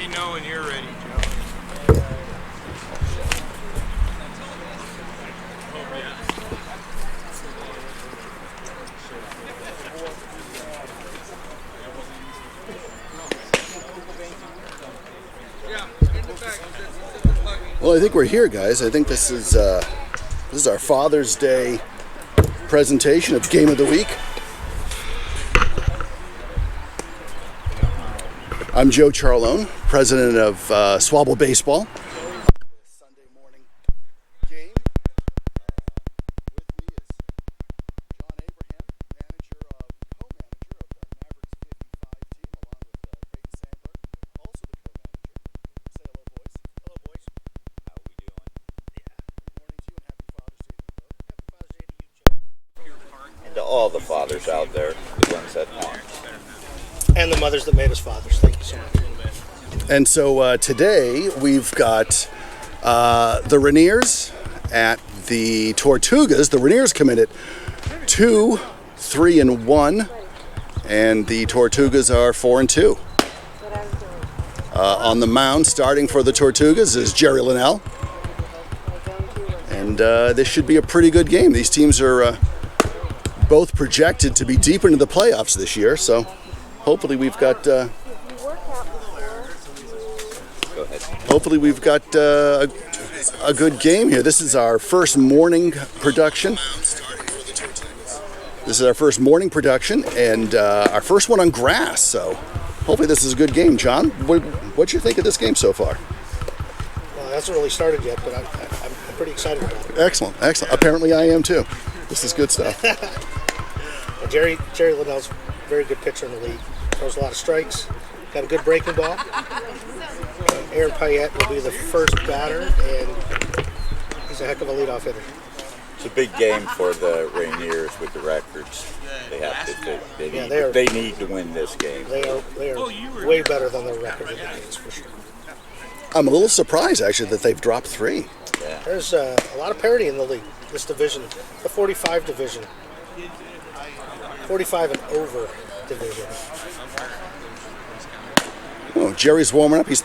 me know when you're ready, Joe. Well, I think we're here, guys. I think this is our Father's Day presentation of Game of the Week. I'm Joe Charlone, president of SWABL Baseball. Sunday morning game. With me is Jon Abraham, co-manager of the Mavericks 55 team, along with Creighton Sandler, also the co-manager. Say hello, boys. Hello, boys. How are we doing? Yeah. Good morning to you, and happy Father's Day to you both. Happy Father's Day to you, Joe. And to all the fathers out there, the ones that aren't. And the mothers that made us fathers. Thank you so much. And so today we've got the Rainiers at the Tortugas. The Rainiers come in at 2-3-1, and the Tortugas are 4-2. On the mound, starting for the Tortugas, is Jerry Linnell, and this should be a pretty good game. These teams are both projected to be deep into the playoffs this year, so hopefully we've got. Hopefully we've got a good game here. This is our first morning production. And our first one on grass. So hopefully this is a good game. John, what you think of this game so far? Well, it hasn't really started yet, but I'm pretty excited about it. Excellent. Apparently I am too. This is good stuff. Well, Jerry Linnell's a very good pitcher in the league. Throws a lot of strikes. Got a good breaking ball. Aaron Payette will be the first batter, and he's a heck of a leadoff hitter. It's a big game for the Rainiers with the records. They have to. They need to win this game. They are way better than their record indicates, for sure. I'm a little surprised actually that they've dropped 3. Yeah. There's a lot of parity in the league. This division, the 45 division, 45 and over division. Oh, Jerry's warming up. He's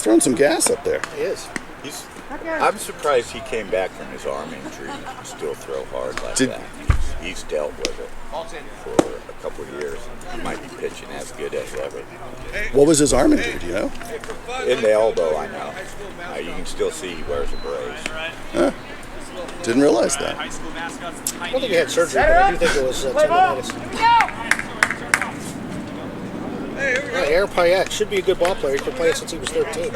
throwing some gas up there. He is. I'm surprised he came back from his arm injury and still throw hard like that. He's dealt with it for a couple of years. He might be pitching as good as ever. What was his arm injury, do you know? In the elbow, I know. You can still see he wears a brace. Didn't realize that. I don't think he had surgery, but I do think it was tendonitis. Aaron Payette should be a good ball player. He's been playing since he was 13.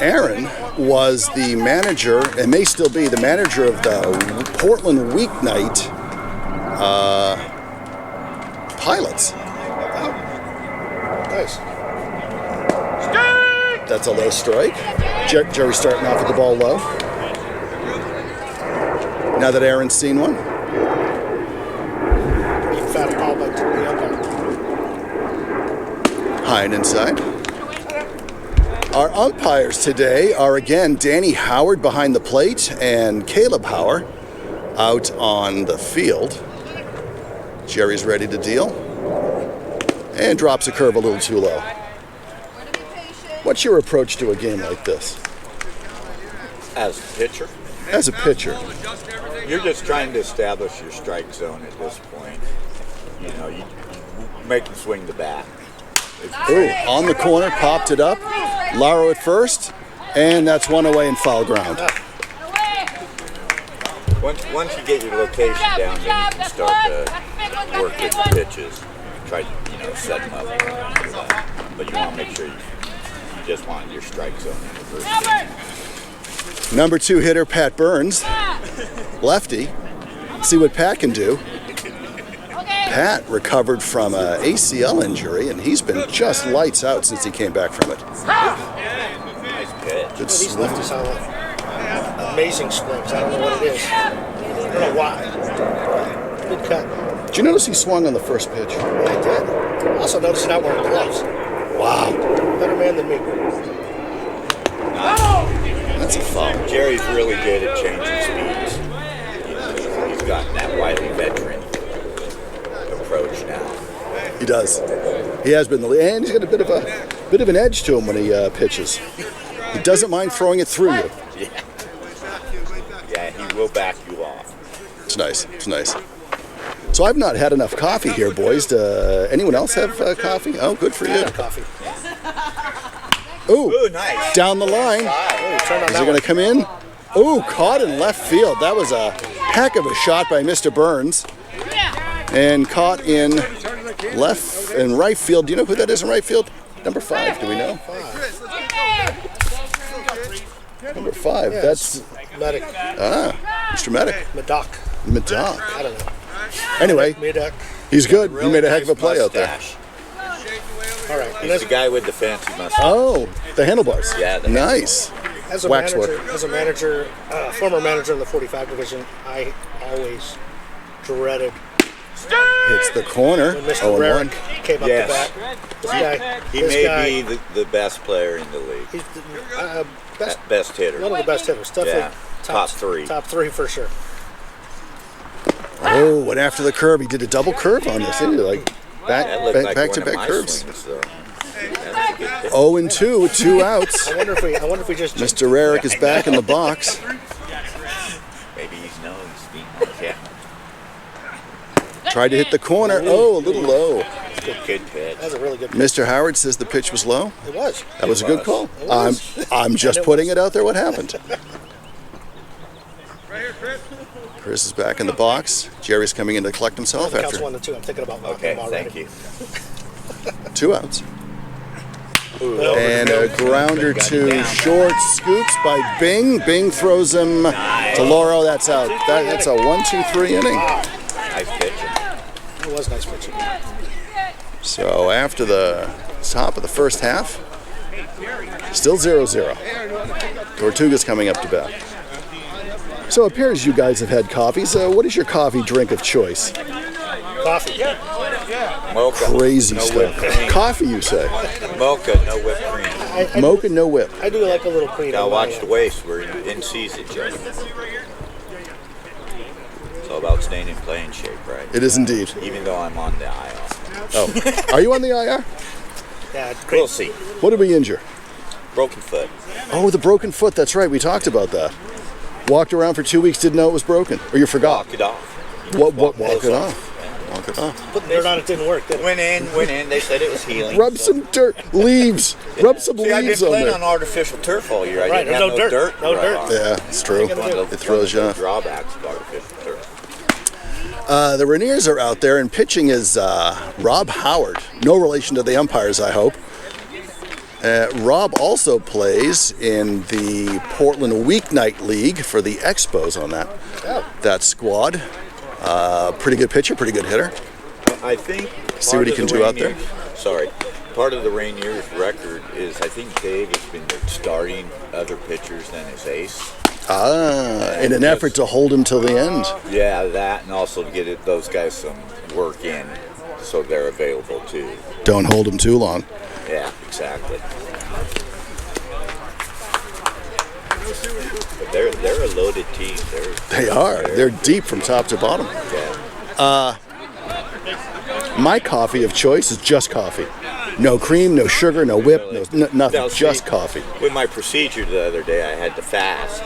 Aaron was the manager, and may still be the manager of the Portland Weeknight Pilots. Oh, nice. That's a low strike. Jerry starting off with the ball low. Now that Aaron's seen one. Pretty fat ball by the umpire. High and inside. Our umpires today are again Danny Howard behind the plate and Caleb Hauer out on the field. Jerry's ready to deal and drops a curve a little too low. What's your approach to a game like this? As a pitcher? As a pitcher. You're just trying to establish your strike zone at this point. You make them swing the bat. Ooh, on the corner, popped it up. Laro at first, and that's one away in foul ground. Once you get your location down, then you can start to work with the pitches. Try to, set them up. But you want to make sure you just want your strike zone in the first game. Number 2 hitter, Pat Burns. Lefty. See what Pat can do. Pat recovered from an ACL injury, and he's been just lights out since he came back from it. Nice pitch. Good These swing. lefties have amazing swings. I don't know what it is. I don't know why. Good cut. Did you notice he swung on the first pitch? I did. Also noticed he's not wearing gloves. Wow. Better man than me. That's a foul. Jerry's really good at changing speeds. He's got that wily veteran approach now. He does. He has been the lead, and he's got a bit of Bit of an edge to him when he pitches. He doesn't mind throwing it through you. Yeah, he will back you off. It's nice. It's nice. So I've not had enough coffee here, boys. Anyone else have coffee? Oh, good for you. Coffee. Ooh, Nice. down the line. Is he going to come in? Ooh, caught in left field. That was a heck of a shot by Mr. Burns. And caught in left and right field. Do you know who that is in right field? Number 5. Do we know? Number 5. That's Medic. Mr. Medic. Medoc. Madoc. I don't know. Anyway, Medoc. he's good. He Really made a heck of a nice play out there. mustache. All right. He's the guy with the fancy mustache. Oh, the handlebars. Yeah, the Nice. As a Waxwork. manager, former manager in the 45 division, I always dreaded Hits the corner. when Mr. 0-1. Rarick came up Yes. to bat. He this may guy, be the best player in the league. he's the best, Best hitter. one of the best hitters. Definitely Yeah, top three. Top 3 for sure. Oh, went after the curve. He did a double curve on this, didn't he? Like That looked like back one to of back my curves. swings, though. That was a good pitch. 0-2 with 2 outs. I wonder if we just Mr. Rarick is back in the box. Maybe he's known he's beating on camera. Tried to hit the corner. Oh, a little low. Good pitch. That's a really good. Mr. Howard says the pitch was low. It was. That was a good call. It was. I'm just And it putting was. it out there what happened. Chris is back in the box. Jerry's coming in to collect himself Counts after 1-2. I'm thinking about walking Okay, him already. thank you. 2 outs. Ooh, And a grounder to short, scoops by Bing. Bing throws him to Lauro. That's out. That's a 1-2-3 inning. nice pitch. It was nice pitching. So after the top of the first half, still 0-0. Tortugas coming up to bat. So it appears you guys have had coffees. What is your coffee drink of choice? Coffee. Mocha. Crazy no stuff. Whipped cream. Coffee, you say? Mocha, no whipped cream. I Mocha, no whip. I do like a little cream. Gotta in watch mine. the waist. We're in season, Joe. It's all about staying in playing shape, right? It is indeed. Even though I'm on the IR. Oh, are you on the IR? Yeah, cream. We'll see. What did we injure? Broken foot. Oh, the broken foot. That's right. We talked about that. Walked around for 2 weeks, didn't know it was broken, or you forgot. Walk it off. What? Walk close it off. off. Walk it off. Putting dirt on it didn't work, did it? Went in. They said it was healing. Rub some dirt, leaves. Rub some See, I've been leaves on playing there. on artificial turf all year. I Right, didn't there's have no dirt. to No rub dirt. on. Yeah, it's true. What are you gonna do? It throws you One off. of the drawbacks of artificial turf. The Rainiers are out there, and pitching is Rob Howard. No relation to the umpires, I hope. Rob also plays in the Portland Weeknight League for the Expos on that squad. Pretty good pitcher, pretty good hitter. I think. See what he can do out there. Sorry. Part of the Rainiers record is I think Dave has been starting other pitchers than his ace. In an effort to hold him till the end. Yeah, that, and also to get those guys some work in so they're available too. Don't hold him too long. Yeah, exactly. But they're a loaded team. They are. They're deep from top to bottom. Yeah. My coffee of choice is just coffee. No cream, no sugar, no whip, nothing. Now, Just see, coffee. With my procedure the other day, I had to fast,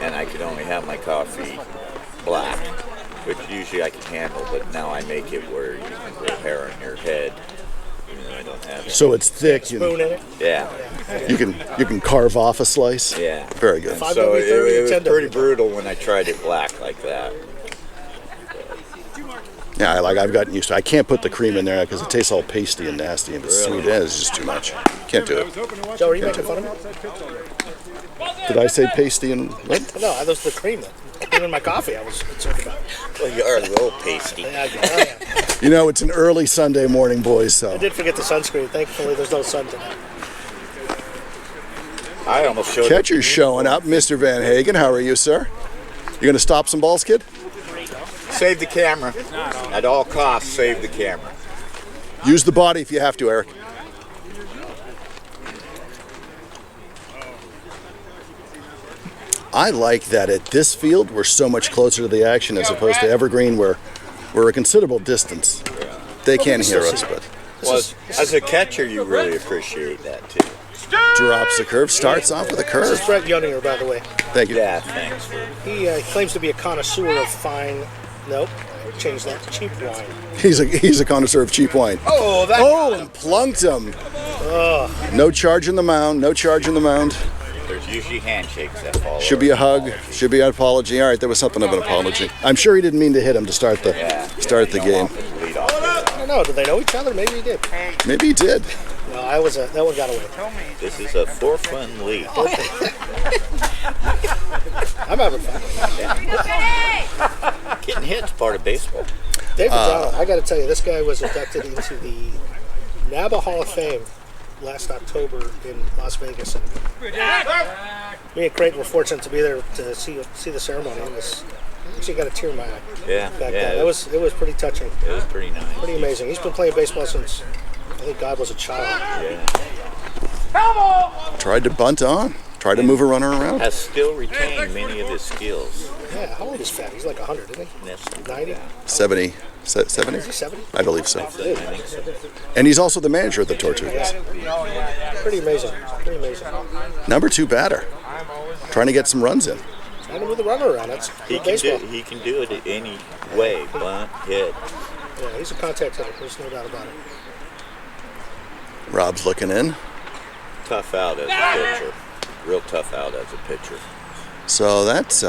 and I could only have my coffee black, which usually I can handle, but now I make it where you can grow hair on your head, even though I don't have it. So it's thick. Spoon in it. Yeah, You can carve off a slice. yeah. Very good. Five So W, 30, it was 10 pretty W. brutal when I tried it black like that. Yeah, I've gotten used to it. I can't put the cream in there because it tastes all pasty and nasty, and it's sweet. It's just too much. Can't do it. Joe, are you making fun of me? Did I say pasty and what? No, that was the cream. Cream in my coffee. I was concerned about. Well, you are a little pasty. Yeah, I am. You know, it's an early Sunday morning, boys, so. I did forget the sunscreen. Thankfully, there's no sun tonight. I almost showed Catcher's showing up. Mr. Van Hagen, how are you, sir? You going to stop some balls, kid? Save the camera. At all costs, save the camera. Use the body if you have to, Eric. I like that at this field we're so much closer to the action as opposed to Evergreen where we're a considerable distance. They can't hear us, but Well, As a catcher, you really appreciate that too. Drops the curve, starts off with a This is curve. Brett Younginger, by the way. Thank you. Yeah, thanks for. He claims to be a connoisseur of fine. Nope, change that to cheap wine. He's a connoisseur of cheap wine. Oh, that. Oh, and plunked him. No charge in the mound. No charge in the mound. There's usually handshakes that follow. Should be a hug. Should be an apology. All right, there was something of an apology. I'm sure he didn't mean to hit him to start the game. Lead off. I don't know. Do they know each other? Maybe he did. Maybe he did. No, that one got away. This is a for-fun league. I'm having fun. Getting hit's part of baseball. David John, I got to tell you, this guy was inducted into the NABA Hall of Fame last October in Las Vegas. And me and Creighton were fortunate to be there to see the ceremony. It was actually got a tear in my eye. Yeah, Back then. It was pretty touching. It was pretty nice. Pretty amazing. He's been playing baseball since I think God was a child. Yeah. Tried to bunt on. Tried to move a runner around. Has still retained many of his skills. Yeah, how old is Fat? He's like 100, isn't he? That's 90? 70. 70? Is he 70? I believe so. I think so. And he's also the manager of the Tortugas. Pretty amazing. Pretty amazing. Number 2 batter. Trying to get some runs in. Trying to move the runner around. That's He good baseball. he can do it any way. Bunt, hit. Yeah, he's a contact hitter. There's no doubt about it. Rob's looking in. Tough out as a pitcher. Real tough out as a pitcher. So that's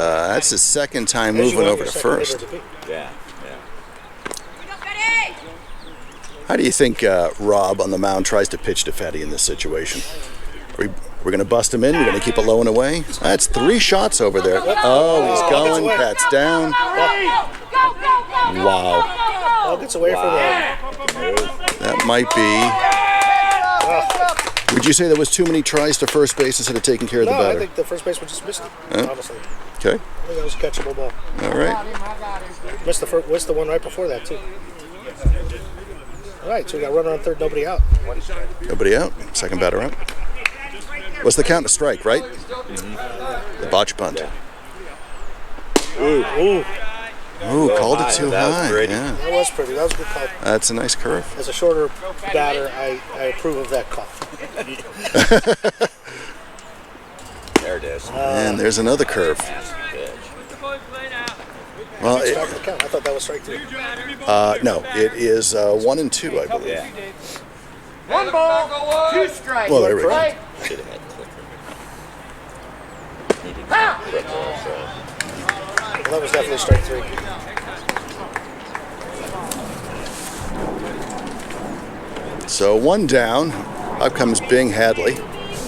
his second time As you moving go, over your to second first. hitter to beat. Yeah, yeah. How do you think Rob on the mound tries to pitch to Fetty in this situation? We're going to bust him in. We're going to keep it low and away. That's 3 shots over there. Oh, he's going. Pat's down. Wow. Ball gets away from him. That might be. Would you say there was too many tries to first base instead of taking care of the No, I batter? think the first baseman just missed it, honestly. Okay. I think that was a catchable ball. All right. Missed the one right before that, too. All right, so we got a runner on third, nobody out. Nobody out. Second batter out. What's the count? A strike, right? The botch bunt. Ooh, Ooh, called it too That was high. pretty. Yeah. that was pretty. That was a good call. That's a nice curve. As a shorter batter, I approve of that call. There it is. And there's another curve. Nasty pitch. Well, Strike the count. I thought that was strike 3. no, it is 1 and 2, I believe. Yeah. 1 ball, 2 strikes. Well, there we go. Correct. Should have had clicker. Needed some clicker also. Well, that was definitely strike 3. So 1 down. Up comes Bing Hadley.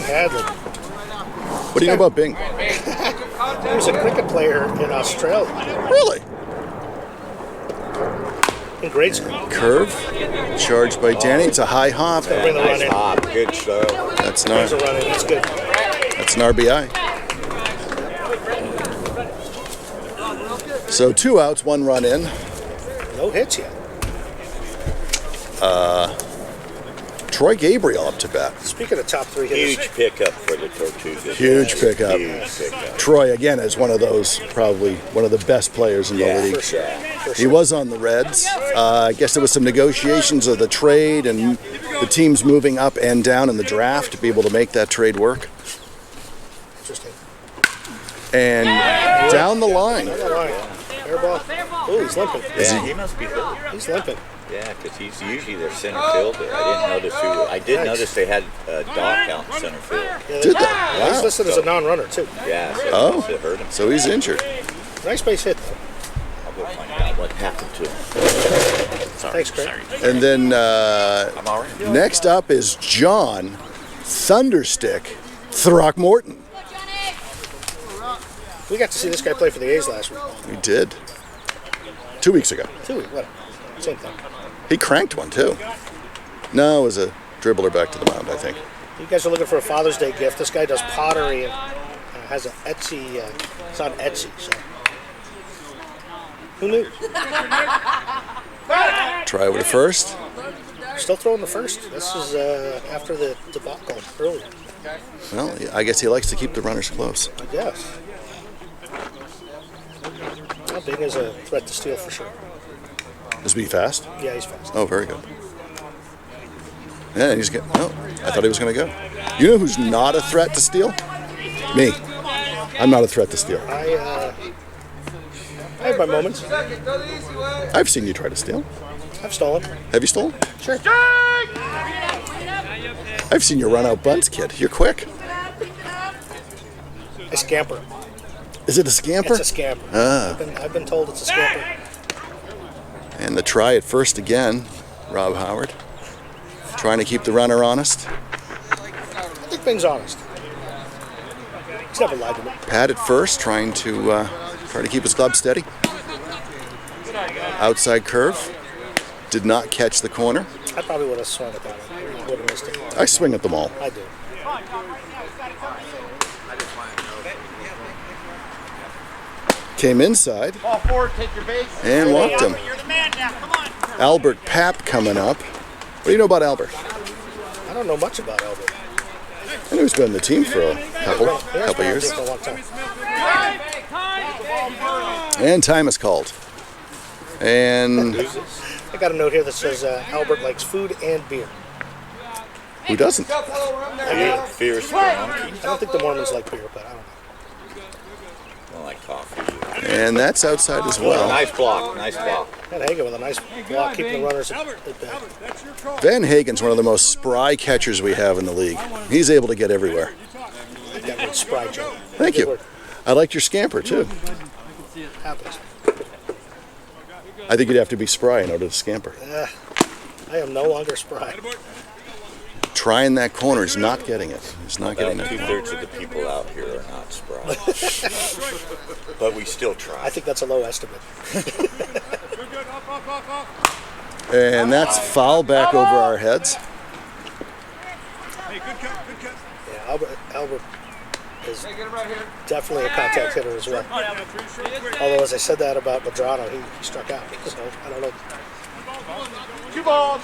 Hadley. What do you know about Bing? He was a cricket player in Australia Really? in grade school. Curve. Charged by Danny. It's a high hop. Bring the run Nice in. hop. Good throw. That's There's a an, run in. That's good. that's an RBI. So 2 outs, 1 run in. No hits yet. Troy Gabriel up to bat. Speaking of top 3 hitters, Huge pickup for the Tortugas. Huge pickup. Huge pickup. Troy, again, is one of those, probably one of the best players in the Yeah, league. for sure. For He sure. was on the Reds. I guess there was some negotiations of the trade and the teams moving up and down in the draft to be able to make that trade work. Interesting. And down the line, Down the line. Fair ball. Oh, he's limping. Yeah, he must be hurt. He's limping. Yeah, because he's usually their center fielder. I did notice they had Doc out in center field. Yeah, Did they? Yeah, he's Wow. listed as a non-runner, too. Yeah, so Oh. it must have hurt him. So he's injured. Nice base hit, though. I'll go find out what happened to him. Thanks, Craig. And then I'm all right. next up is John Thunderstick Throckmorton. We got to see this guy play for the A's last week. We did. 2 weeks ago. 2 weeks, what? Same thing. He cranked one too. No, it was a dribbler back to the mound, I think. You guys are looking for a Father's Day gift. This guy does pottery and has an Etsy. It's on Etsy, so who knew? Try with a first. Still throwing the first. This is after the debacle earlier, Well, I guess he likes to keep the runners close. I guess. How big is a threat to steal for sure? Is he fast? Yeah, he's fast. Oh, very good. Yeah, he's getting. Oh, I thought he was going to go. You know who's not a threat to steal? Me. I'm not a threat to steal. I have my moments. I've seen you try to steal. I've stolen. Have you stolen? Sure. I've seen you run out bunts, kid. You're quick. A scamper. Is it a scamper? It's a scamper. I've been told it's a scamper. And the try at first again, Rob Howard. Trying to keep the runner honest. I think Bing's honest. He's never lied to me. Pat at first, trying to keep his club steady. Outside curve. Did not catch the corner. I probably would have swung at that one. Would have missed it. I swing at them all. I do. Came inside Ball forward, take your base. and walked him. You're the man now. Come on. Albert Papp coming up. What do you know about Albert? I don't know much about Albert. I know he's been in the team for a couple He has been on years. the team for a long time. And time is called. And I got a note here that says Albert likes food and beer. who doesn't? Fierce monkey. I don't think the Mormons like beer, but I don't know. I like coffee. And that's outside as well. Nice block. Nice block. And Hagen with a nice block, keeping the runners at bay. Van Hagen's one of the most spry catchers we have in the league. He's able to get everywhere. That word spry joke. Thank Good you. word. I liked your scamper too. Happens. I think you'd have to be spry in order to scamper. I am no longer spry. Trying that corner is not getting it. He's not getting About it. 2/3 of the people out here are not spry. But we still I try. think that's a low estimate. And that's foul back over our heads. Yeah, Albert is definitely a contact hitter as well. Although, as I said that about Madrano, he struck out. So, I don't know. 2 balls,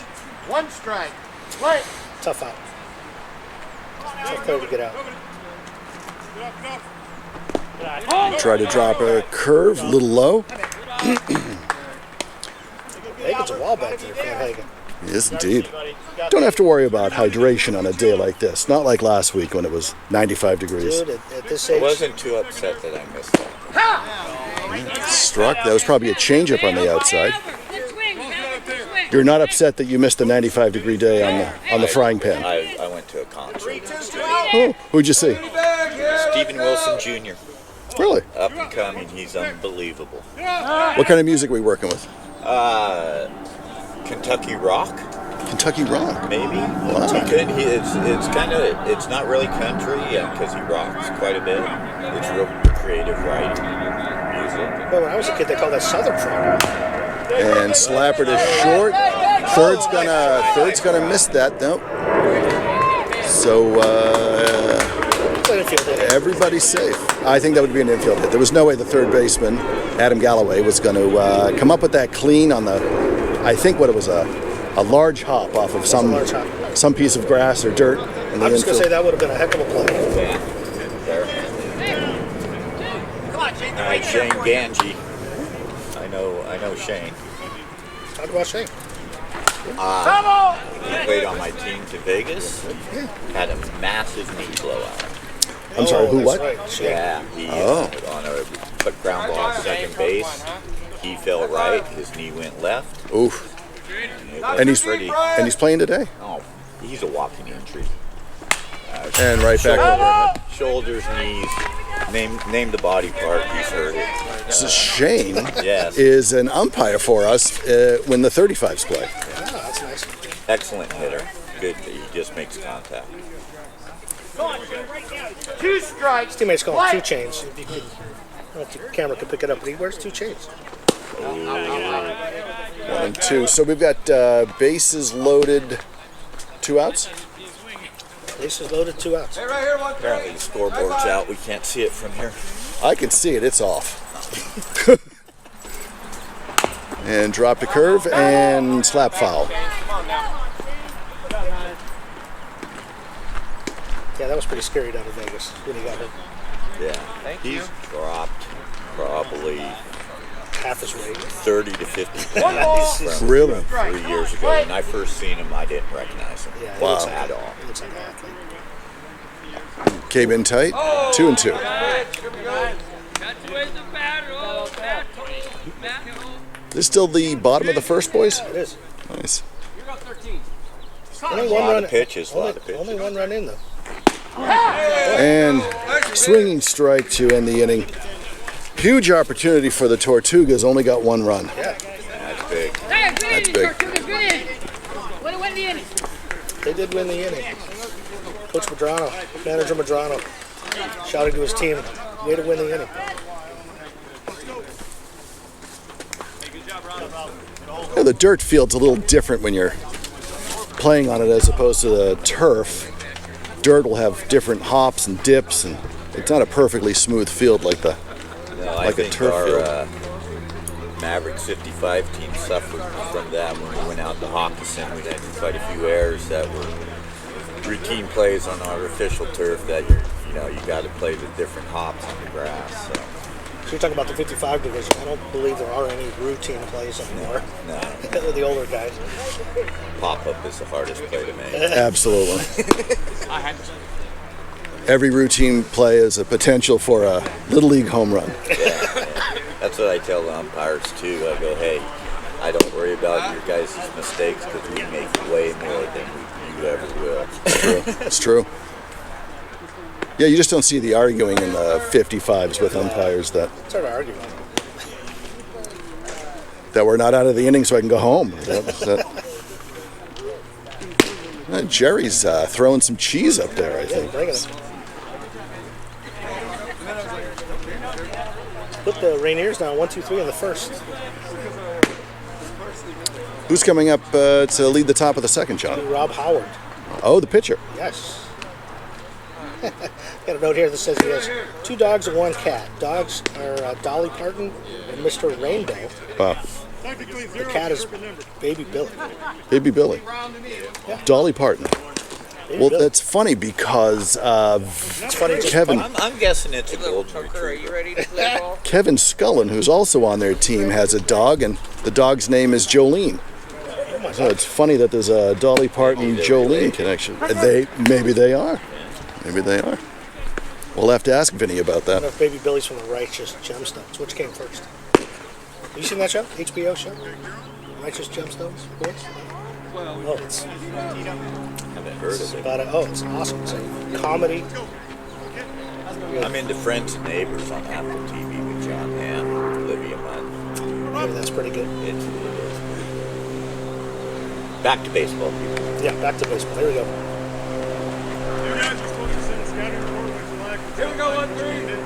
1 strike. Play. Tough out. Tough player to get out. Try to drop a curve, a little low. Hagen's a wall back there, Van Hagen. He is indeed. Don't have to worry about hydration on a day like this. Not like last week when it was 95 degrees. Dude, at this I age, wasn't too upset that I missed that. Struck. That was probably a changeup on the outside. You're not upset that you missed a 95-degree day on the frying pan. I went to a concert. Oh, who'd you see? Stephen Wilson Jr. Really? Up and coming. He's unbelievable. What kind of music are we working with? Kentucky rock, Kentucky rock. maybe. Wow. It's not really country because he rocks quite a bit. It's real creative writing music. well, when I was a kid, they called that Southern folk. And slapper to short. Third's gonna miss that. Nope. So It's an infield hit. everybody's safe. I think that would be an infield hit. There was no way the third baseman, Adam Galloway, was going to come up with that clean on the, I think what it was, a large hop off of large hop. some piece of grass or dirt in the I'm just going to say infield. that would have been a heck of a play. Yeah. There. All right, Shane Ganji. I know Shane. Talk about Shane. He played on my team to Vegas. Had a massive knee blowout. I'm sorry, who, that's what? Right. Shane. Yeah, he on a put ground ball at second base. He fell right. His knee went left. Oof. And he's playing today. Oh, he's a walking injury. And right back over. Shoulders, knees. Name the body part. He's hurt it. So Shane Yes. is an umpire for us when the 35s play. Ah, that's nice. Excellent hitter. Good. He just makes contact. 2 strikes. His teammates call him 2 chains. If you could, I don't know if the camera could pick it up, but he wears 2 chains. 1 and 2. So we've got bases loaded, 2 outs. Bases loaded, 2 outs. Apparently the scoreboard's out. We can't see it from here. I can see it. It's off. And dropped a curve and slap foul. Yeah, that was pretty scary down in Vegas when he got hurt. Yeah. He's dropped probably half his weight. 30 to 50 One ball. pounds from Really? 3 years ago. When I first seen him, I didn't recognize him. Yeah, Wow. At all. He looks like an athlete. Came in tight. 2-2. This is still the bottom of the first, boys? It is. Nice. Only A one lot run. of pitches, a lot of Only pitches. one run in though. And swinging strike to end the inning. Huge opportunity for the Tortugas. Only got one run. Yeah, That's big. That's big. they did win the inning. Coach Madrano, manager Madrano, shouting to his team, "Way to win the inning." Yeah, the dirt field's a little different when you're playing on it as opposed to the turf. Dirt will have different hops and dips, and it's not a perfectly smooth field like the No, Like a I think turf our field. Mavericks 55 team suffered from that when we went out to Hawkinson. We had quite a few errors that were routine plays on our official turf that you got to play the different hops on the grass. So, So you're talking about the 55 division. I don't believe there are any routine plays anymore. no, With the older guys. pop-up is the hardest play to make. absolutely. Every routine play is a potential for a little league home run. That's what I tell the umpires too. I go, hey, I don't worry about your guys' mistakes because we make way more than you ever will. It's true. Yeah, you just don't see the arguing in the 55s with umpires that It's hard to argue. we're not out of the inning so I can go home. Jerry's throwing some cheese up there, I Yeah, think. bringing it. Put the Rainiers now 1-2-3 in the first. Who's coming up to lead the top of the second, John? Rob Howard. Oh, the pitcher. Yes. Got a note here that says he has 2 dogs and 1 cat. Dogs are Dolly Parton and Mr. Rainbow. Wow. The cat is Baby Billy. Baby Billy. Dolly Parton. Baby Well, Billy. that's funny because It's funny. Just Kevin I'm guessing it's a golden retriever. Kevin Scullin, who's also on their team, has a dog, and the dog's name is Jolene. So it's funny that there's a Dolly Parton Jolene connection. Maybe they are. Maybe they are. We'll have to ask Vinny about I don't know that. if Baby Billy's from the Righteous Gemstones. Which came first? Have you seen that show? HBO show? Righteous Gemstones? Boys? Oh, it's Haven't heard of it. about it. Oh, it's awesome. It's a comedy. I'm into Friends and Neighbors on Apple TV with John Hamm, Olivia Munn. Maybe that's pretty good. It's back to baseball. Yeah, back to baseball. Here we go.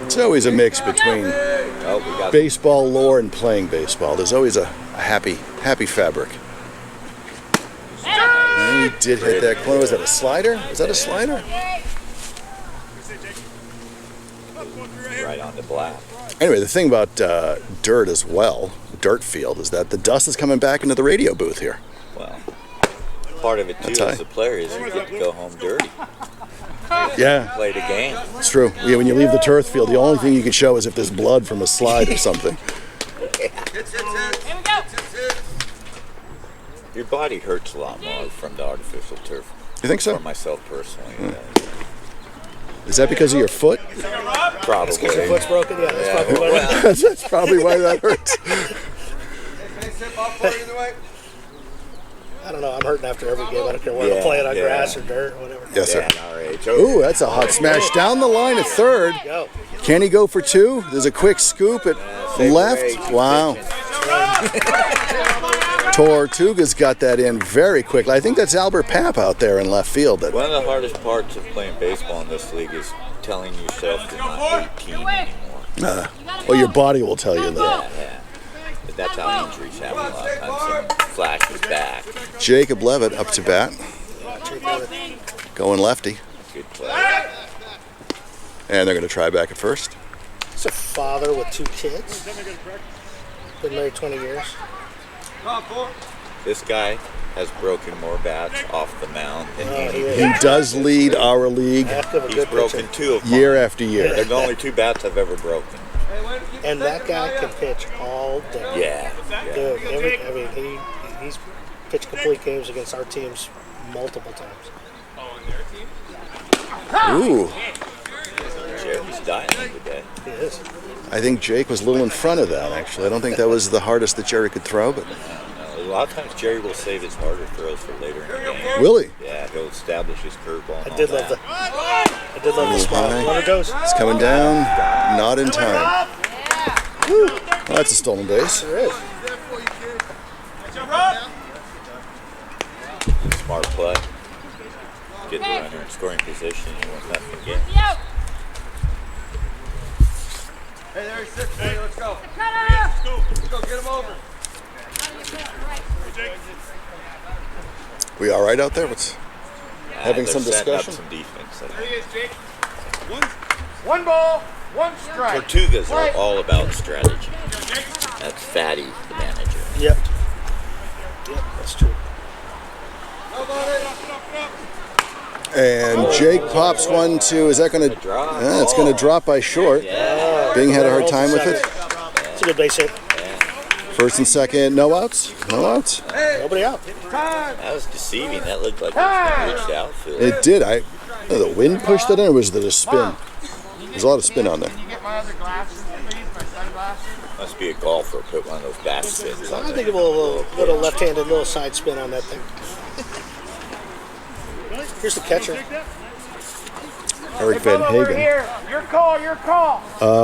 It's always a mix between Oh, we got baseball lore and playing baseball. There's always a happy fabric. And he did hit that corner. Was that a slider? Was that a slider? right on the black. Anyway, the thing about dirt as well, dirt field, is that the dust is coming back into the radio booth here. Well, part of it too That's high. as a player is you get to go home dirty, Yeah, play the game. it's true. Yeah, when you leave the turf field, the only thing you can show is if there's blood from a slide or something. Your body hurts a lot more from the artificial turf. You think so? For myself personally, Is that because of your foot? probably. Because your foot's broken? Yeah, that's probably what it is. Well, That's probably why that hurts. I don't know. I'm hurting after every game. I don't care whether I'm Yeah, playing on yeah. grass or dirt or whatever. Yes, sir. yeah, our age. Ooh, that's a hot smash down the line at third. Go. Can he go for 2? There's a quick scoop at Save left. the rage. Wow. Tortugas got that in very quickly. I think that's Albert Papp out there in left field. That One of the hardest parts of playing baseball in this league is telling yourself you're not 18 anymore. well, your body will tell you that. Yeah. But that's how injuries happen a lot of times. Some flashes back. Jacob Levitt up to bat, going lefty, Good play. and they're going to try back at first. It's a father with 2 kids. Been married 20 years. This guy has broken more bats off the mound than any. He does lead our league Heck of a He's good broken pitcher. 2 of mine. year after year. They're the only 2 bats I've ever broken. And that guy can pitch all day. Yeah. Dude, he's pitched complete games against our teams multiple times. Ooh. Jerry's dying today. He is. I think Jake was a little in front of that, actually. I don't think that was the hardest that Jerry could throw, but A lot of times Jerry will save his harder throws for later in the game. will he? Yeah, he'll establish his curveball. I did love the spot. high. Runner goes. It's coming down, not in time. Woo. Well, that's a stolen base. There is. Smart play. Get the runner in scoring position. You want nothing to get. Hey, there he sits. Hey, let's go. Let's go. Get him over. We all right out there? What's having They're some setting up discussion? some defense. There he is, Jake. One ball, one strike. Tortugas are all about strategy. That's Fatty, the manager. Yep. Yep, that's true. And Jake pops one to, is that going to, Drop. it's going to drop by short. Yeah. Bing had a hard time with it. It's a good base hit. First and second, no outs. No outs. Nobody out. That was deceiving. That looked like it was going to reach the outfield. It did. The wind pushed it in, or was it a spin? There's a lot of spin on there. Can you get my other glasses, please? My sunglasses? Must be a golfer. Put one of those bat spins on I there. think of a little left-handed little side spin on that thing. Here's the catcher. Eric Van Over Hagen. here. Your call, your call.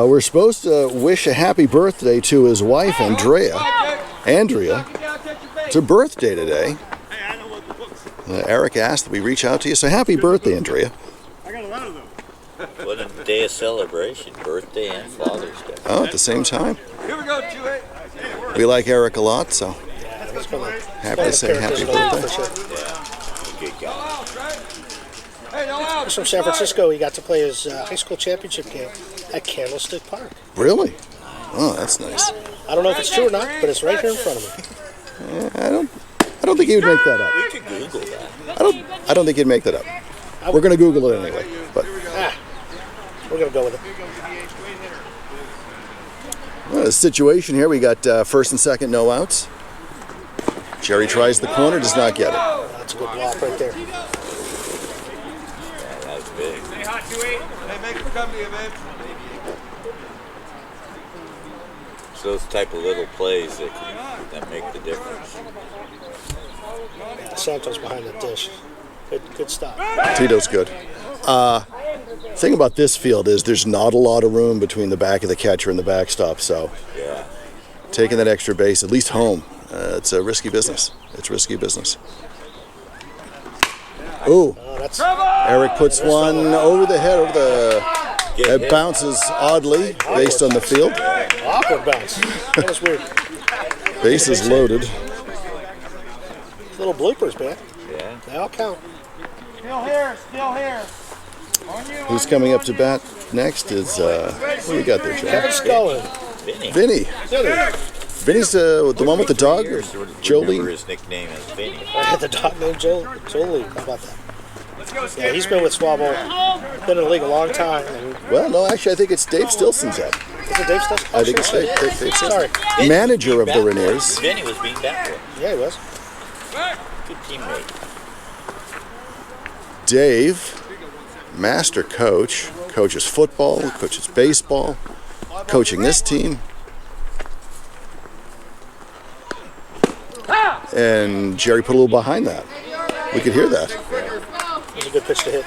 We're supposed to wish a happy birthday to his wife, Andrea. It's her birthday today. Eric asked that we reach out to you. So happy birthday, Andrea. What a day of celebration. Birthday and Father's Day. Oh, at the same time. Here we go, Chewy. We like Eric a lot, so Yeah, he's gonna happy to say happy birthday. for sure. Good guy. Hey, no out. He's from San Francisco. He got to play his high school championship game at Candlestick Park. Really? Oh, that's nice. I don't know if it's true or not, but it's right here in front of me. I don't think he would make that up. We could Google that. I don't think he'd make that up. We're going to Google it anyway. But We're going to go with it. the situation here, we got first and second, no outs. Jerry tries the corner, does not get it. That's a good block right there. Yeah, that was big. Hey, hot Chewy. Hey, make him come to you, babe. It's those type of little plays that make the difference. Santos behind the dish. Good stop. Tito's good. Thing about this field is there's not a lot of room between the back of the catcher and the backstop, so Yeah. taking that extra base, at least home, it's a risky business. It's risky business. Ooh, Oh, that's Eric puts one over the head, it bounces oddly based on the field. awkward bounce. That was weird. Base is loaded. Little bloopers, man. Yeah. They all count. Still here, still here. On you, Who's coming up to bat next is, what do we got there, Kevin John? Scullen. Vinny. Vinny. Vinny's the one with the dog, or Remember Jolie? his nickname as Vinny. I had the dog named Jolie. How about that? Yeah, he's been with SWABL, been in the league a long time. And Well, no, actually, I think it's Dave Stilson's at. is it Dave Stilson? I think it's Dave Stilson. Sorry. Manager of the Rainiers. Vinny was being back with. Yeah, he was. Good teammate. Dave, master coach, coaches football, coaches baseball, coaching this team. And Jerry put a little behind that. We could hear that. It was a good pitch to hit.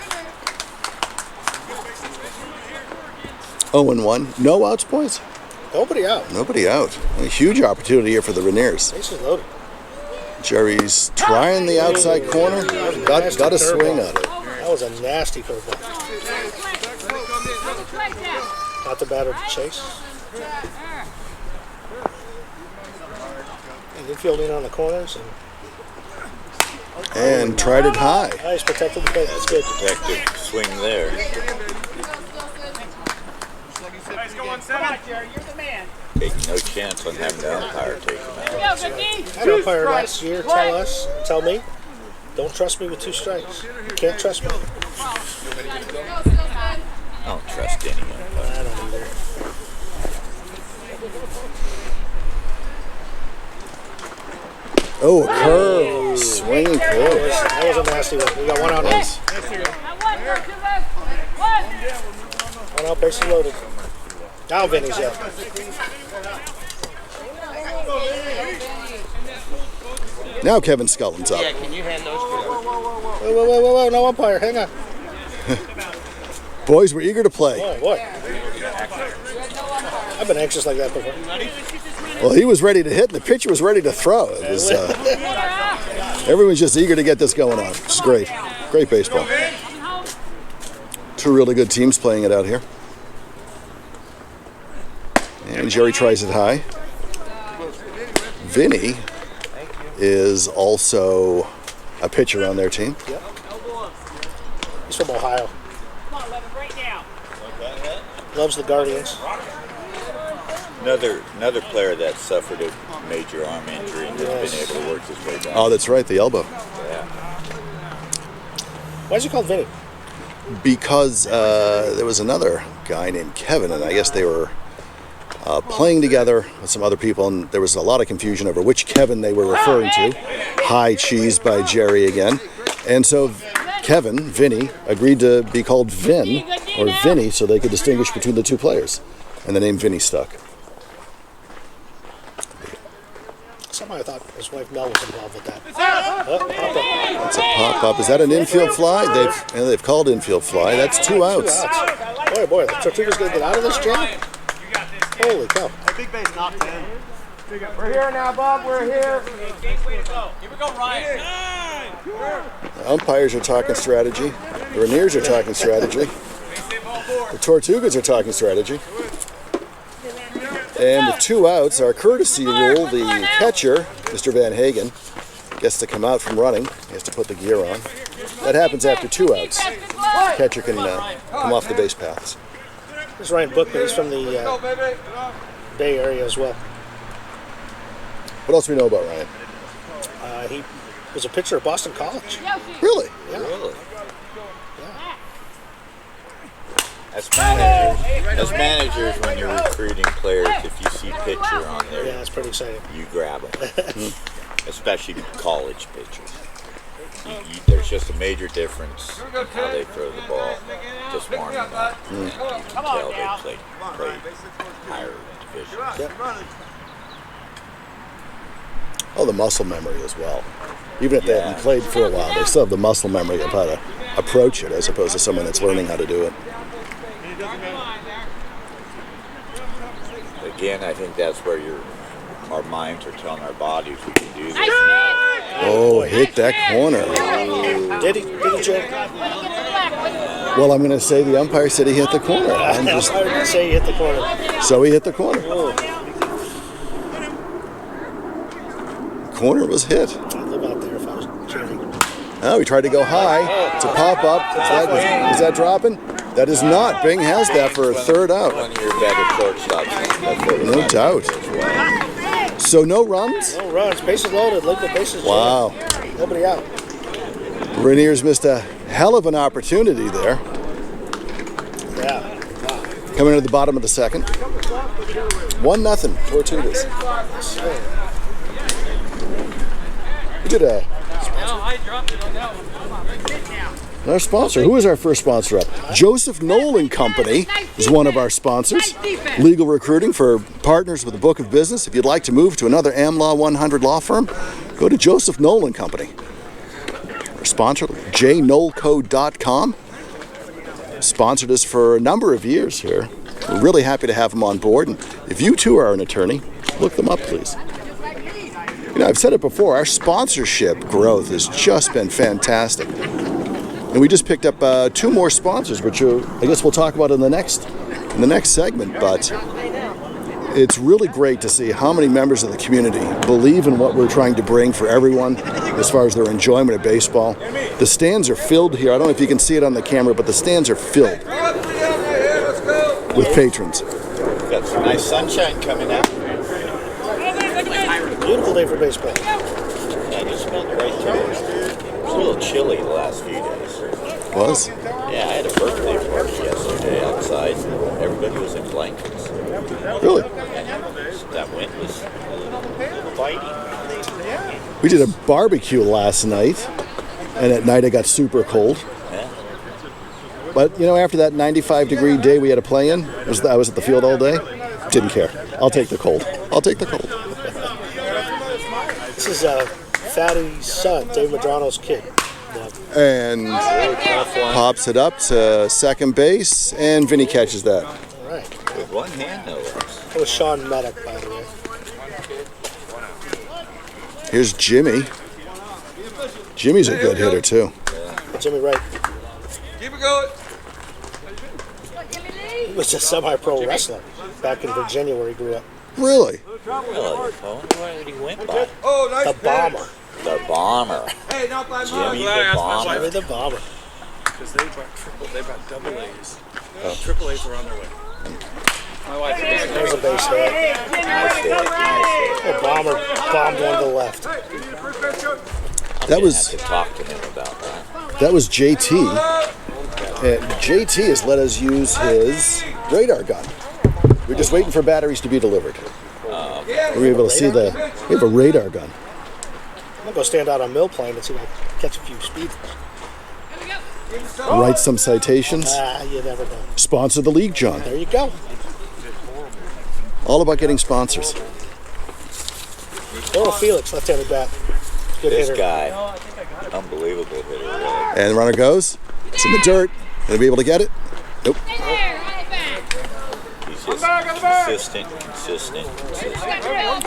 0-1. No outs, boys? Nobody out. Nobody out. A huge opportunity here for the Rainiers. Bases loaded. Jerry's trying the outside corner. Got a swing on it. That was a nasty curveball. Not the batter to chase. And infield in on the corners. And tried it high. Nice, protected the plate. That's good. Protective swing there. Come on, Jerry, you're the man. Taking no chance on having the umpire take him out. Go, Vicky. I had an umpire last year tell me, don't trust me with 2 strikes. You can't trust me. I don't trust any umpire. I don't either. Oh, a curve. Swinging curve. That was a nasty one. We got one out. Nice. One out, bases loaded. Now Vinny's up. Now Kevin Scullin's up. Yeah, can you hand those to Whoa, no umpire, hang on. Boys, we're eager to play. Oh, boy. I've been anxious like that before. Well, he was ready to hit, and the pitcher was ready to throw. It was, everyone's just eager to get this going on. It's great. Great baseball. Two really good teams playing it out here. And Jerry tries it high. Vinny is also a pitcher on their team. Yep. He's from Ohio. Loves the Guardians. Another player that suffered a major arm injury and has been able to work his way down. Oh, that's right, the elbow. Yeah. Why is he called Vinny? Because there was another guy named Kevin, and I guess they were playing together with some other people, and there was a lot of confusion over which Kevin they were referring to. High cheese by Jerry again. And so Kevin, Vinny, agreed to be called Vin, or Vinny, so they could distinguish between the two players. And the name Vinny stuck. Somehow I thought his wife Mel was involved with that. That's a pop-up. Is that an infield fly? They've called infield fly. That's 2 outs. Boy, the Tortugas going to get out of this jam? Holy cow. Big base, not 10. We're here now, Bob. We're here. Here we go, Ryan. The umpires are talking strategy. The Rainiers are talking strategy. The Tortugas are talking strategy. And with 2 outs, our courtesy rule, the catcher, Mr. Van Hagen, gets to come out from running. He has to put the gear on. That happens after 2 outs. The catcher can come off the base paths. This is Ryan Bookman. He's from the Bay Area as well. What else do we know about Ryan? He was a pitcher at Boston College. Really? Yeah. Really? Yeah. As managers, when you're recruiting players, if you see pitcher on there, Yeah, it's pretty exciting. you grab them. Especially college pitchers. There's just a major difference in how they throw the ball. Just warming them up. You can tell they play higher divisions. Yep. Oh, the muscle memory as well. Even if they haven't played for a while, they still have the muscle memory of how to approach it as opposed to someone that's learning how to do it. Again, I think that's where our minds are telling our bodies we can do this. Oh, hit that corner. Did he, Jay? Well, I'm going to say the umpire said he hit the corner. I was going to say he hit the corner. So he hit the corner. Oh, Corner was hit. I'd live out there if I was cheering. Oh, he tried to go high. It's a pop-up. Is that dropping? That is not. Bing has that for a 3rd out. One of your better shortstops. No doubt. So no runs? No runs. Bases loaded. Look at the bases. Wow. Jammed. Nobody out. Rainiers missed a hell of an opportunity there. Yeah. Coming to the bottom of the 2nd. 1-0 Tortugas. We did our sponsor. Who is our first sponsor up? Joseph Nolan Company is one of our sponsors. Legal recruiting for partners with the Book of Business. If you'd like to move to another AmLaw 100 law firm, go to Joseph Nolan Company. Our sponsor, jnolco.com, sponsored us for a number of years here. We're really happy to have them on board. And if you too are an attorney, look them up, please. You know, I've said it before, our sponsorship growth has just been fantastic. And we just picked up 2 more sponsors, which I guess we'll talk about in the next segment. But it's really great to see how many members of the community believe in what we're trying to bring for everyone as far as their enjoyment of baseball. The stands are filled here. I don't know if you can see it on the camera, but the stands are filled with patrons. Got some nice sunshine coming out. Beautiful day for baseball. Yeah, I just smelled it right through. It was a little chilly the last few days. Was? Yeah, I had a birthday party yesterday outside. Everybody was in blankets. Really? That wind was a little bitey. We did a barbecue last night, and at night it got super cold. Yeah. But, you know, after that 95-degree day we had to play in, I was at the field all day, didn't care. I'll take the cold. I'll take the cold. This is Fatty's son, Dave Madrano's kid. And pops it up to second base, and Vinny catches that. All right. With one hand, no less. That was Sean Meddick, by the way. Here's Jimmy. Jimmy's a good hitter, too. Jimmy Wright. Keep it going. He was a semi-pro wrestler back in Virginia where he grew up. Really? Well, where did he win by? Oh, nice. The Bomber. The Bomber. Hey, not by Jimmy mine. the Bomber. Jimmy the Bomber. Because they brought double A's. Triple A's are on their way. My wife is There's a base hit. Nice hit. The Bomber bombed one to the left. That was Have to talk to him about that. that was JT. And JT has let us use his radar gun. We're just waiting for batteries to be delivered. We're able to see we have a radar gun. I'm going to go stand out on Mill Plain and see if I can catch a few speeders. Write some citations. You never know. Sponsor the league, John. There you go. All about getting sponsors. Earl Felix, left-handed bat. Good This hitter. guy, unbelievable hitter. Really. And the runner goes. It's in the dirt. Gonna be able to get it? Nope. He's just consistent.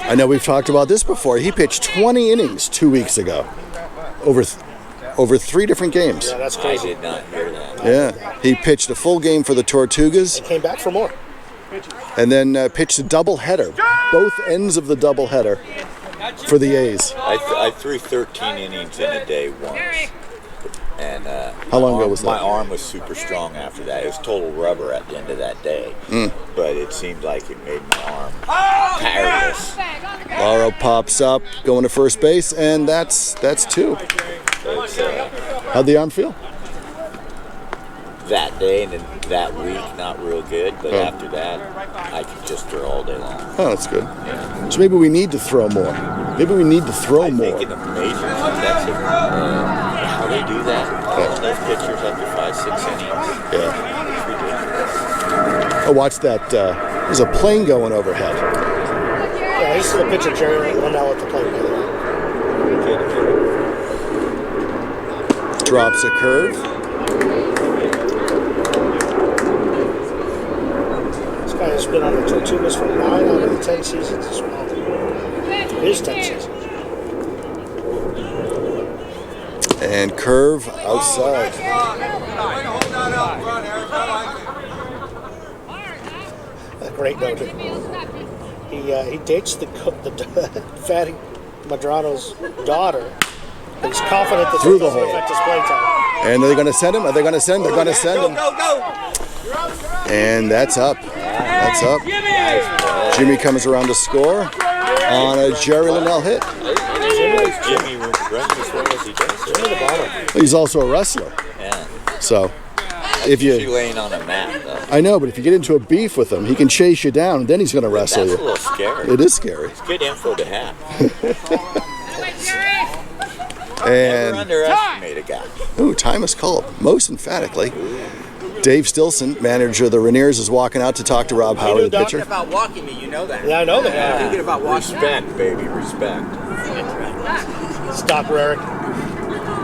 I know we've talked about this before. He pitched 20 innings 2 weeks ago. Over 3 different games. Yeah, that's I crazy. did not hear that. Yeah. He pitched a full game for the Tortugas. Came back for more. And then pitched a doubleheader, both ends of the doubleheader for the A's. I threw 13 innings in a day once. And How long ago was that? My arm was super strong after that. It was total rubber at the end of that day. But it seemed like it made my arm tireless. Lauro pops up, going to first base, and that's 2. So it's, How'd the arm feel? that day and then that week, not real good. But after that, I could just throw all day long. Oh, that's good. So maybe we need to throw more. Maybe we need to throw I more. think in the majors, that's it. How they do that? All those pitchers after 5-6 innings. Yeah. It's ridiculous. I watched that. There's a plane going overhead. Yeah, he's still a pitcher, Jerry Linnell at the plate, by the way. Drops a curve. This guy has been on the Tortugas for 9 out of the 10 seasons as well. His 10 seasons. And curve outside. A great note. He dates the Fatty Madrano's daughter. But he's confident that Through the this doesn't hole. affect his play time. And are they going to send him? Are they going to send? They're going to send him. And that's up. That's up. Jimmy comes around to score on a Jerry Linnell hit. Jimmy runs as well as he does. Jimmy the Bomber. He's also a wrestler. Yeah. So if He's you, laying on a mat, though. I know, but if you get into a beef with him, he can chase you down, and then he's going to wrestle That's a you. little scary. It is scary. It's good info to have. Never And underestimate a guy. ooh, time is called most emphatically. Dave Stilson, manager of the Rainiers, is walking out to talk to Rob Howard, the pitcher. About walking me, you know that. Yeah, I know that. Thinking about walking. Respect, baby, respect. It's Doc Rarick,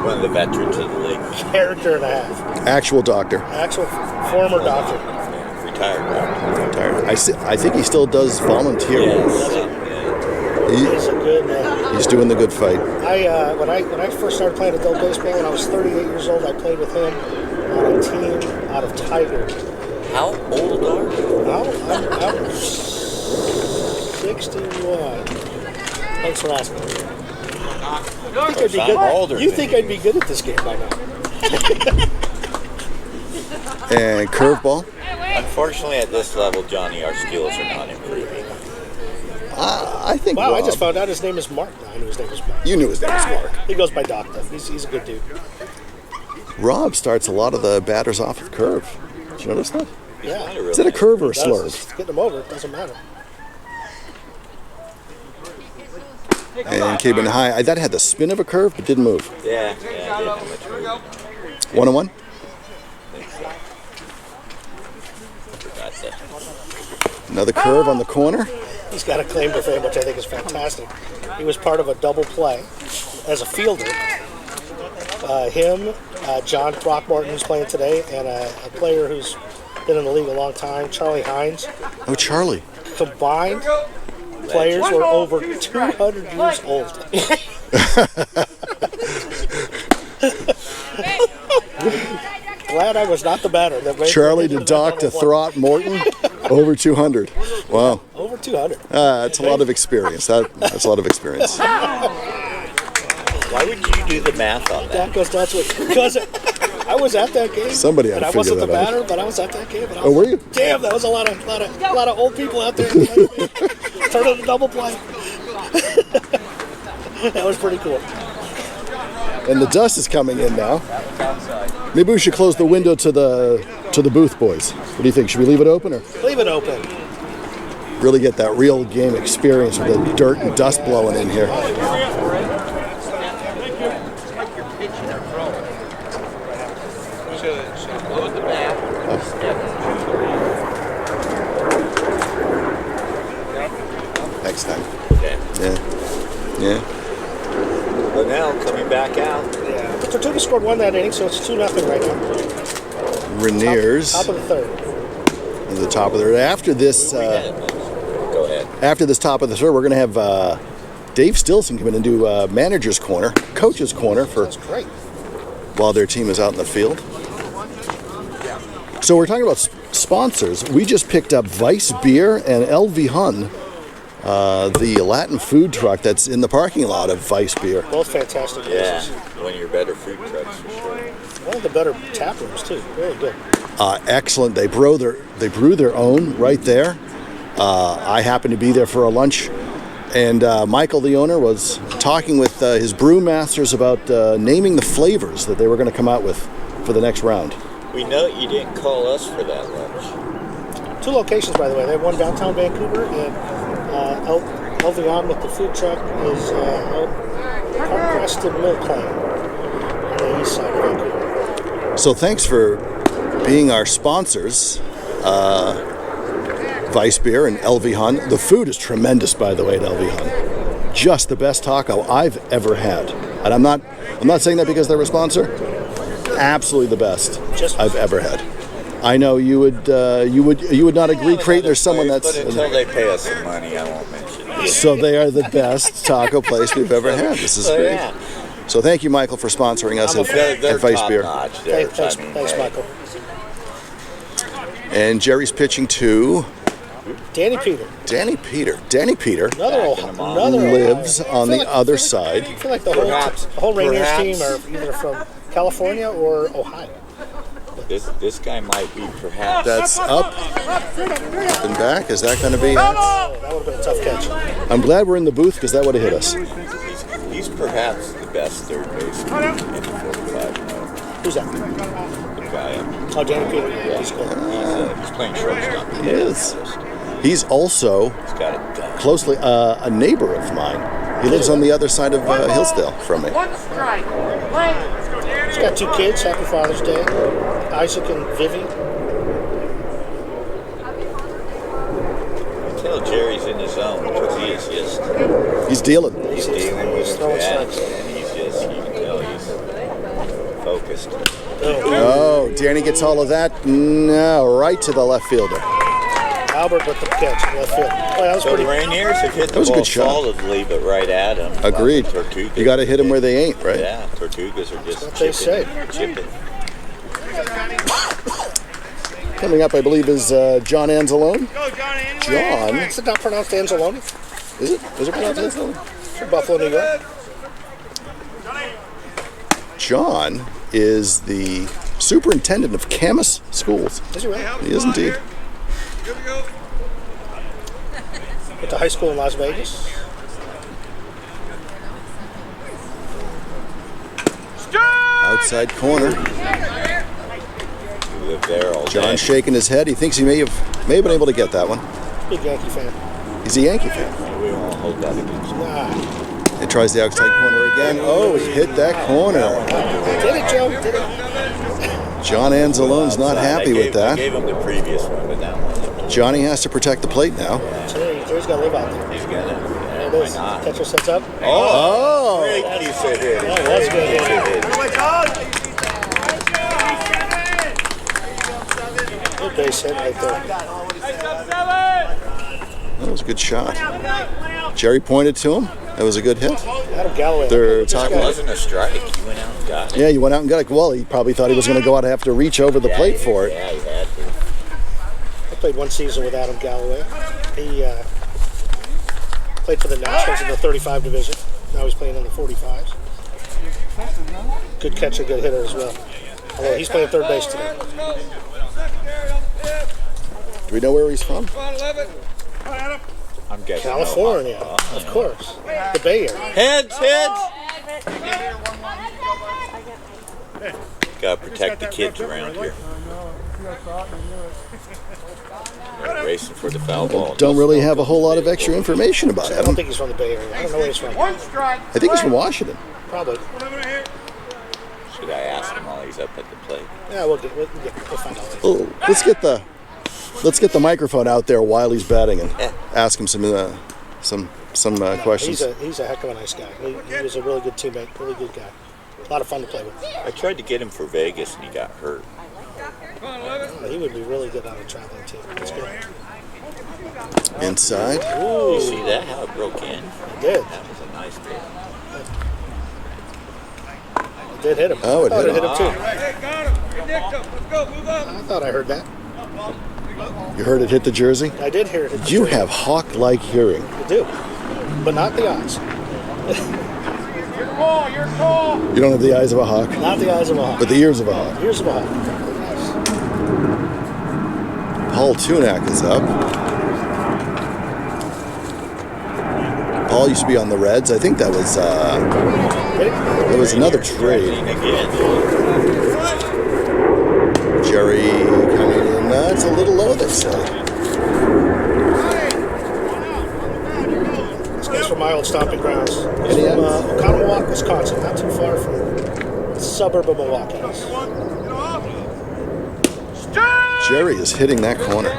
One of the veterans of the league. character and a half. Actual doctor. Actual former doctor. Yeah, retired doctor. Retired. I think he still does volunteer work. Yes. Yeah. He's a good man. He's doing the good fight. When I first started playing adult baseball when I was 38 years old, I played with him on a team out of Tiger. How old are you? I'm 61. Thanks for asking. I'm older You than think you. I'd be good at this game by now? And curveball. Unfortunately, at this level, Johnny, our skills are not improving. I think Wow, Rob, I just found out his name is Mark. No, I knew his name was Mark. you knew his name was Mark. He goes by Doc, though. He's a good dude. Rob starts a lot of the batters off of curve. Did you notice that? Yeah. Is that a curve or a slurve? It's getting them over. It doesn't matter. And came in high. That had the spin of a curve, but didn't move. Yeah, didn't have much movement. 1-1. Forgot that. Another curve on the corner. He's got a claim to fame, which I think is fantastic. He was part of a double play as a fielder. Jon Creighton, who's playing today, and a player who's been in the league a long time, Charlie Hines. Oh, Charlie. Combined players were over 200 years old. Glad I was not the batter. Charlie to Doc to Throckmorton, over 200. Wow. Over 200. That's a lot of experience. That's a lot of experience. Why would you do the math on that? That goes nuts with because I was at that game. Somebody had to and I figure wasn't the that out. batter, but I was at that game. And I Oh, was were you? Damn, that was a lot of old people out there. Turn it a double play. That was pretty cool. And the dust is coming in now. Maybe we should close the window to the booth, boys. What do you think? Should we leave it open or Leave it open. really get that real game experience with the dirt and dust blowing in here? Next time. Okay. Yeah. But now coming back out. Yeah. The Tortugas scored one that inning, so it's 2-0 right now. Rainiers. Top of the third. At the top of the third. After this, Go ahead. after this top of the third, we're going to have Dave Stilson come in and do manager's corner, coach's corner for That's great. while their team is out in the field. So we're talking about sponsors. We just picked up Weiss Beer and LV Hun, the Latin food truck that's in the parking lot of Weiss Beer. Both fantastic Yeah, places. one of your better food trucks for sure. One of the better tap rooms too. Very good. Excellent. They brew their own right there. I happened to be there for a lunch, and Michael, the owner, was talking with his brewmasters about naming the flavors that they were going to come out with for the next round. We know you didn't call us for that lunch. 2 locations, by the way. They have one downtown Vancouver, and LVon with the food truck is out Creston Mill Plain on the east side of Vancouver. So thanks for being our sponsors, Weiss Beer and LV Hun. The food is tremendous, by the way, at LV Hun. Just the best taco I've ever had, and I'm not saying that because they're a sponsor. Absolutely the best I've ever had. I know you would not agree, Creighton. There's someone But that's until they pay us some money, I won't mention it. so they are the best taco place we've ever had. This is great. Yeah. So thank you, Michael, for sponsoring us They're at Weiss top Beer. notch. Thanks, Hey, Michael. And Jerry's pitching to Danny Peter. Danny Peter. Danny Peter Another lives on the other side. I feel like the Perhaps- whole Rainiers team perhaps- are either from California or Ohio. This guy might be perhaps. That's up and back. Is that going to be? Oh, that would have been a tough catch. I'm glad we're in the booth because that would have hit us. He's perhaps the best third baseman in the 45. Who's that? The guy. Oh, Danny Peter. Yeah, he's good. He's playing shortstop. He is. He's also He's got a gun. closely a neighbor of mine. He lives on the other side of Hillsdale from me. He's got 2 kids. Happy Father's Day. Isaac and Vivian. Tell Jerry's in his zone because he is just. He's dealing. He's dealing with He's throwing that, strikes. and he's just. You can tell he's focused. Oh, Danny gets all of that. No, right to the left fielder. Albert with the catch. Left field. Well, that was So pretty. the Rainiers have hit the was a ball good shot. solidly, but right at him. Agreed. Tortugas. You got to hit them where they ain't, right? Yeah, Tortugas are just what they say. chipping. Coming up, I believe, is John Anzalone. John, Is it not pronounced Anzalone? is it? Is it pronounced Anzalone? From Buffalo, New York. John is the superintendent of Camas Schools. Is he really? He is indeed. Went to high school in Las Vegas. Outside corner. You live there all day. John shaking his head. He thinks he may have been able to get that one. Big Yankee fan. He's a Yankee fan. We won't hold that against you. Nah. He tries the outside corner again. Oh, he hit that corner. Did it, Joe? Did it? John Anzalone's not happy with I that. gave him the previous one, but that one. Johnny has to protect the plate now. Jerry's got to live out there. He's got it. There it is. Catcher sets up. Oh! Great piece of hit. Oh, that's good. Good base hit right there. That was a good shot. Jerry pointed to him. That was a good hit. Adam Galloway. They're It talking. wasn't a strike. You went out and got it. Yeah, he went out and got it. Well, he probably thought he was going to go out and have to reach over the plate for it. Yeah, he had to. I played one season with Adam Galloway. He played for the Nationals in the 35 division. Now he's playing in the 45s. Good catcher, good hitter as well. Although he's playing third base today. Do we know where he's from? I'm guessing. California, of course. The Bay Area. Heads. Gotta protect the kids around here. They're racing for the foul ball. Don't really have a whole lot of extra information about I don't him. think he's from the Bay Area. I don't know where he's from. I think he's from Washington. Probably. Should I ask him while he's up at the plate? Yeah, we'll find out later. Oh, let's get the microphone out there while he's batting and ask him some questions. He's a heck of a nice guy. He was a really good teammate, really good guy. A lot of fun to play with. I tried to get him for Vegas and he got hurt. He would be really good on a traveling team. That's good. Inside. You see that? How it broke in? He did. That was a nice hit. It did hit him. Oh, it I thought hit it him. hit him too. I thought I heard that. You heard it hit the jersey? I did hear it hit the You jersey. have hawk-like hearing. I do. But not the eyes. You don't have the eyes of a hawk, Not the eyes of a hawk. but the ears of a hawk. Ears of a hawk. Paul Tunak is up. Paul used to be on the Reds. I think that was it was another trade. Again. Jerry coming in. That's a little low, they say. This guy's from my old stomping grounds. He's Any from ends? Oconomowoc, Wisconsin. Not too far from the suburb of Milwaukee. Jerry is hitting that corner.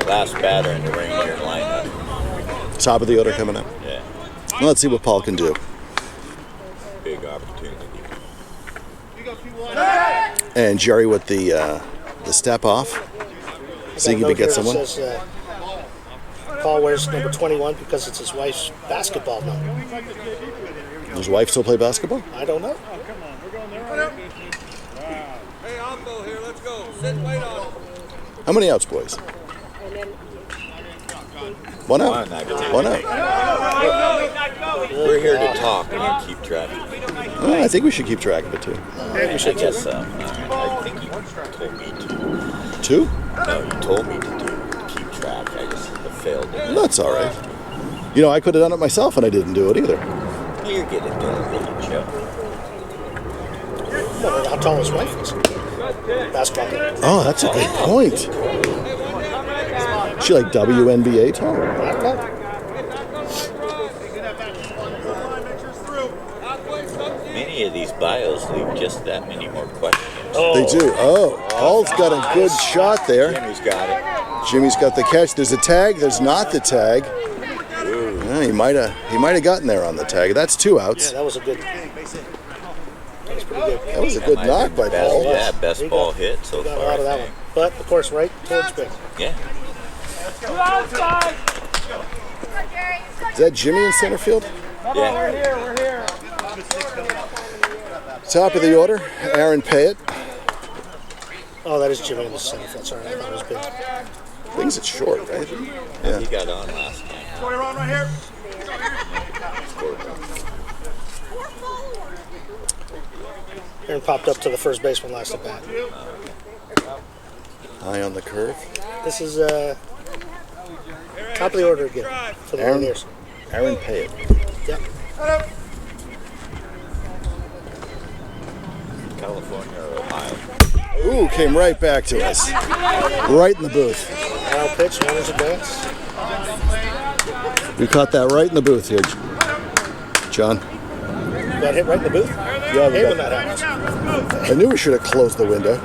Last batter in the Rainier lineup. Top of the order coming up. Yeah. Well, let's see what Paul can do. Big opportunity. And Jerry with the step off. Seeing if he gets someone. Says, Paul wears number 21 because it's his wife's basketball number. Does his wife still play basketball? I don't know. Hey, I'll go here. Let's go. Sit and wait on it. How many outs, boys? One out. One out. We're here to talk and keep track. Well, I think we should keep track of it too. Maybe we should I guess I think you told me to. Two? No, you told me to keep track. I just failed. That's all right. You know, I could have done it myself and I didn't do it either. Well, you're getting to it, Joe. Well, how tall his wife is. Basketball player. Oh, that's a good point. She like WNBA tall? I don't know. Many of these bios leave just that many more questions. They do. Oh, Paul's got a good shot there. Jimmy's got it. Jimmy's got the catch. There's a tag. There's not the tag. Yeah, he might have gotten there on the tag. That's two Yeah, outs. that was a good. That was pretty good. That was a good Might knock be by best, Paul. Yeah, best He ball got- hit so Got a far. lot of I that think. one. But of course, right towards big. Yeah. Is that Jimmy in center field? Yeah. Top of the order, Aaron Payette. Oh, that is Jimmy in the center field. Sorry, I thought it was big. Things it's short, right? Yeah. He got on last time. Aaron popped up to the first baseman last at bat. High on the curve. This is top of the order again for the Aaron. Rainiers. Aaron Payette. Yep. California or Ohio? Ooh, came right back to us. Right in the booth. Wild pitch, runners advance. We caught that right in the booth here, John. Got hit right in the booth? Yeah, we Hey, got when that happens. I knew we should have closed the window.